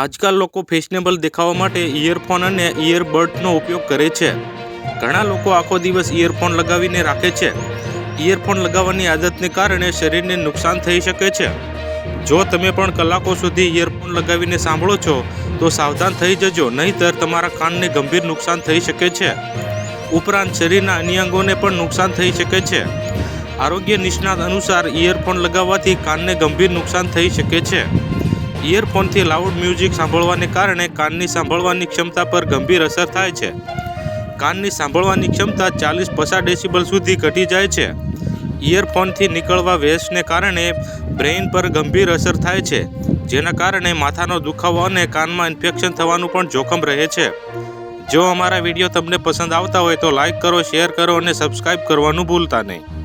આજકાલ લોકો ફેશનેબલ દેખાવા માટે ઇયરફોન અને ઇયરબડ્સનો ઉપયોગ કરે છે। ઘણા લોકો આખો દિવસ ઇયરફોન લગાવીને રાખે છે। ઇયરફોન લગાવવાની આદતને કારણે શરીરને નુકસાન થઈ શકે છે। જો તમે પણ કલાકો સુધી ઇયરફોન લગાવીને સાંભળો છો તો સાવધાન થઈ જજો, નહીંતર તમારા કાનને ગંભીર નુકસાન થઈ શકે છે। ઉપરાંત શરીરના અન્ય અંગોને પણ નુકસાન થઈ શકે છે। આરોગ્ય નિષ્ણાત અનુસાર ઇયરફોન લગાવવાથી કાનને ગંભીર નુકસાન થઈ શકે છે। ઇયરફોનથી લાઉડ મ્યુઝિક સાંભળવાને કારણે કાનની સાંભળવાની ક્ષમતા પર ગંભીર અસર થાય છે। કાનની સાંભળવાની ક્ષમતા 40-50 ડેસિબલ સુધી ઘટી જાય છે। ઇયરફોનથી નીકળવા વેવ્સને કારણે બ્રેઇન પર ગંભીર અસર થાય છે, જેના કારણે માથાનો દુખાવો અને કાનમાં ઇન્ફેક્શન થવાનું પણ જોખમ રહે છે। જો અમારા વિડીયો તમને પસંદ આવતા હોય તો લાઇક કરો, શેર કરો અને સબસ્ક્રાઈબ કરવાનું ભૂલતા નહીં।